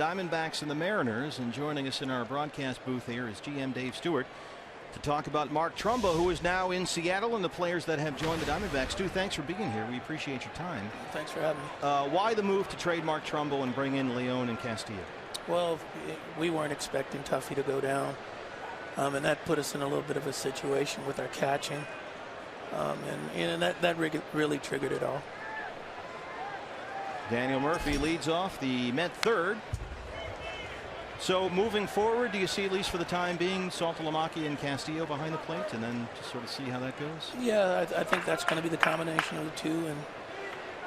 Diamondbacks and the Mariners, and joining us in our broadcast booth here is GM Dave Stewart to talk about Mark Trumbo, who is now in Seattle, and the players that have joined the Diamondbacks. Stu, thanks for being here. We appreciate your time. Thanks for having me. Why the move to trade Mark Trumbo and bring in Leon and Castillo? Well, we weren't expecting Tuffy to go down, and that put us in a little bit of a situation with our catching, and that really triggered it all. Daniel Murphy leads off, the Met third. So moving forward, do you see, at least for the time being, Saltalamacchia and Castillo behind the plate, and then just sort of see how that goes? Yeah, I think that's going to be the combination of the two,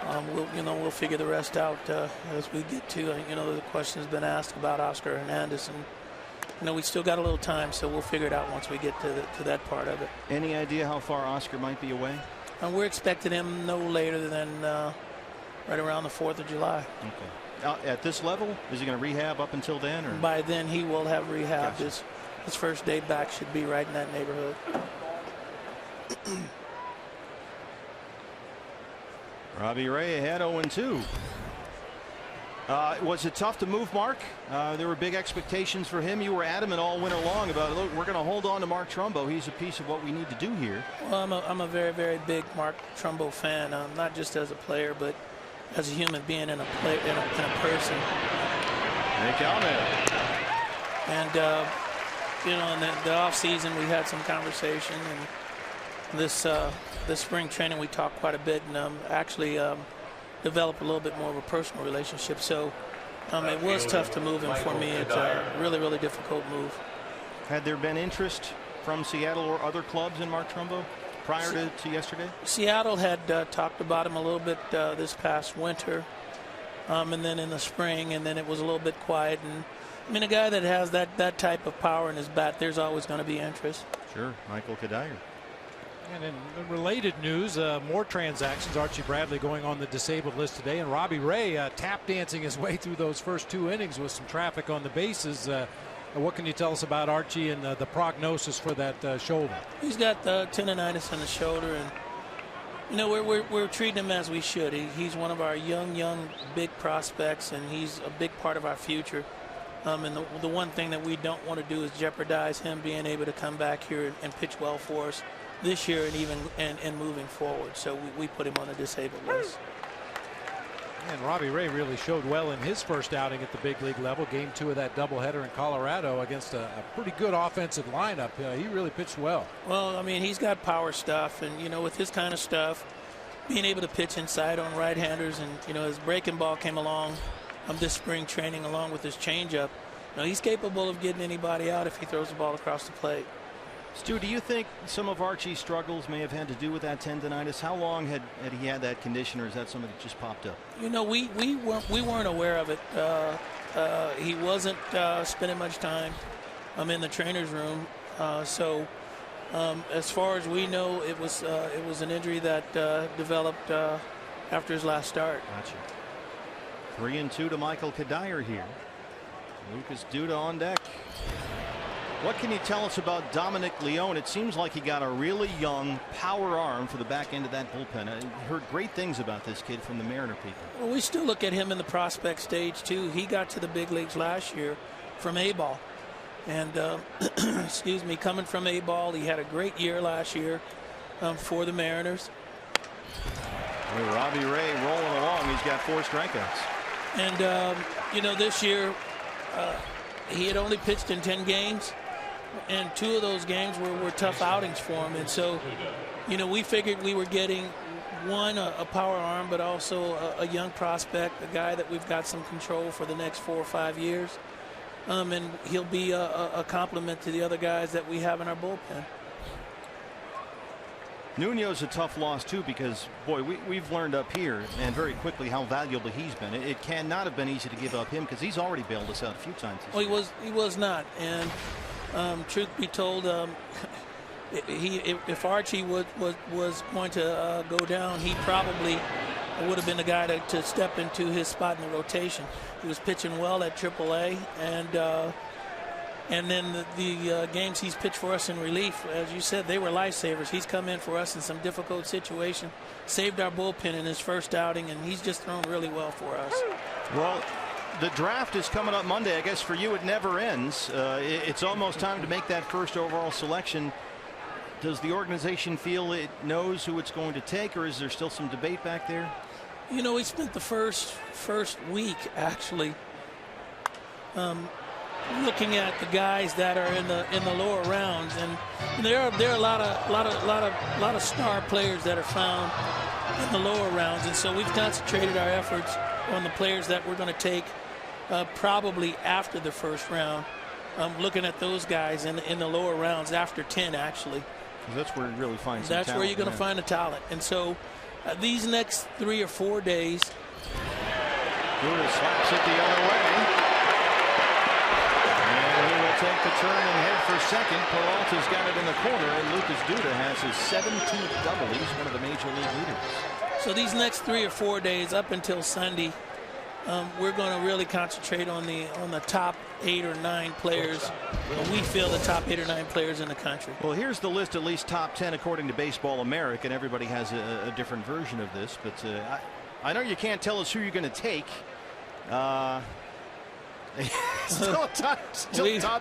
and we'll figure the rest out as we get to. The question has been asked about Oscar Hernandez, and we still got a little time, so we'll figure it out once we get to that part of it. Any idea how far Oscar might be away? We're expecting him no later than right around the 4th of July. Okay. At this level, is he going to rehab up until then? Or? By then, he will have rehabbed. Gotcha. His first day back should be right in that neighborhood. Robbie Ray ahead 0-2. Was it tough to move Mark? There were big expectations for him. You were adamant all winter long about, look, we're going to hold on to Mark Trumbo. He's a piece of what we need to do here. Well, I'm a very, very big Mark Trumbo fan, not just as a player, but as a human being and a person. Nick Alman. And in the off season we had some conversation, and this spring training we talked quite a bit, and actually developed a little bit more of a personal relationship. So it was tough to move him for me. It's a really, really difficult move. Had there been interest from Seattle or other clubs in Mark Trumbo prior to yesterday? Seattle had talked about him a little bit this past winter, and then in the spring, and then it was a little bit quiet. And I mean, a guy that has that type of power in his bat, there's always going to be interest. Sure. Michael Kadire. And in related news, more transactions. Archie Bradley going on the disabled list today, and Robbie Ray tap dancing his way through those first 2 innings with some traffic on the bases. What can you tell us about Archie and the prognosis for that shoulder? He's got tendonitis in the shoulder, and we're treating him as we should. He's one of our young big prospects, and he's a big part of our future. And the one thing that we don't want to do is jeopardize him being able to come back here and pitch well for us this year and moving forward. So we put him on the disabled list. And Robbie Ray really showed well in his first outing at the big league level. Game 2 of that doubleheader in Colorado against a pretty good offensive lineup. He really pitched well. Well, I mean, he's got power stuff, and with his kind of stuff, being able to pitch inside on right-handers, and his breaking ball came along this spring training along with his changeup. He's capable of getting anybody out if he throws the ball across the plate. Stu, do you think some of Archie's struggles may have had to do with that tendonitis? How long had he had that condition, or is that something that just popped up? We weren't aware of it. He wasn't spending much time in the trainer's room. So as far as we know, it was an injury that developed after his last start. Gotcha. 3-2 to Michael Kadire here. Lucas Duda on deck. What can you tell us about Dominic Leone? It seems like he got a really young power arm for the back end of that bullpen. I heard great things about this kid from the Mariner people. Well, we still look at him in the prospect stage too. He got to the big leagues last year from A-ball, and excuse me, coming from A-ball, he had a great year last year for the Mariners. Well, Robbie Ray rolling along. He's got 4 strikeouts. And this year he had only pitched in 10 games. And 2 of those games were tough outings for him. And so, we figured we were getting a power arm, but also a young prospect, a guy that we've got some control for the next 4 or 5 years. And he'll be a compliment to the other guys that we have in our bullpen. Nuno's a tough loss too, because boy, we've learned up here and very quickly how valuable he's been. It cannot have been easy to give up him, because he's already bailed us out a few times. Well, he was not, and truth be told, if Archie was going to go down, he probably would have been the guy to step into his spot in the rotation. He was pitching well at AAA, and then the games he's pitched for us in relief, as you said, they were lifesavers. He's come in for us in some difficult situation, saved our bullpen in his first outing, and he's just thrown really well for us. Well, the draft is coming up Monday. I guess for you it never ends. It's almost time to make that first overall selection. Does the organization feel it knows who it's going to take, or is there still some debate back there? You know, we spent the first week actually looking at the guys that are in the lower rounds, and there are a lot of star players that are found in the lower rounds, and so we've concentrated our efforts on the players that we're going to take probably after the first round. Looking at those guys in the lower rounds after 10 actually. That's where you really find some That's talent, where you're going to find the talent, and so these next 3 or 4 days. Duda slaps it the other way. And he will take the turn and head for second. Peralta's got it in the corner, and Lucas Duda has his 17th double. He's one of the major league leaders. So these next 3 or 4 days up until Sunday, we're going to really concentrate on the top 8 or 9 players. We feel the top 8 or 9 players in the country. Well, here's the list, at least top 10 according to Baseball America, and everybody has a different version of this. But I know you can't tell us who you're going to take. Still top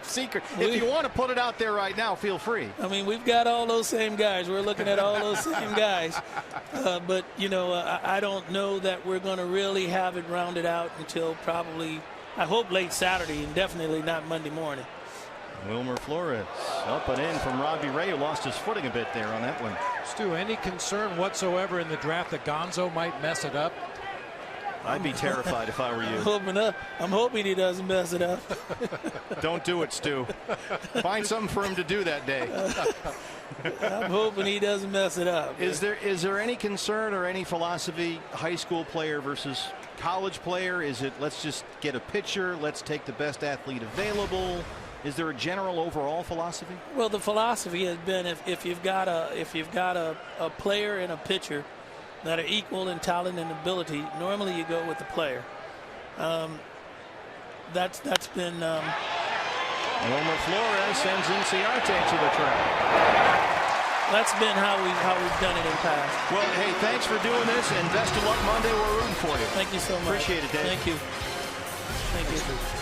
secret. If you want to put it out there right now, feel free. I mean, we've got all those same guys. We're looking at all those same guys. But, you know, I don't know that we're going to really have it rounded out until probably, I hope, late Saturday, and definitely not Monday morning. Wilmer Flores up and in from Robbie Ray, who lost his footing a bit there on that one. Stu, any concern whatsoever in the draft that Gonzo might mess it up? I'd be terrified if I were you. I'm hoping he doesn't mess it up. Don't do it, Stu. Find something for him to do that day. I'm hoping he doesn't mess it up. Is there any concern or any philosophy, high school player versus college player? Is it let's just get a pitcher, let's take the best athlete available? Is there a general overall philosophy? Well, the philosophy has been if you've got a player and a pitcher that are equal in talent and ability, normally you go with the player. That's been. Wilmer Flores sends Inciarte to the track. That's been how we've done it in the past. Well, hey, thanks for doing this, and best of luck Monday. We're rooting for you. Thank you so much. Appreciate it, Dave. Thank you. Thank you.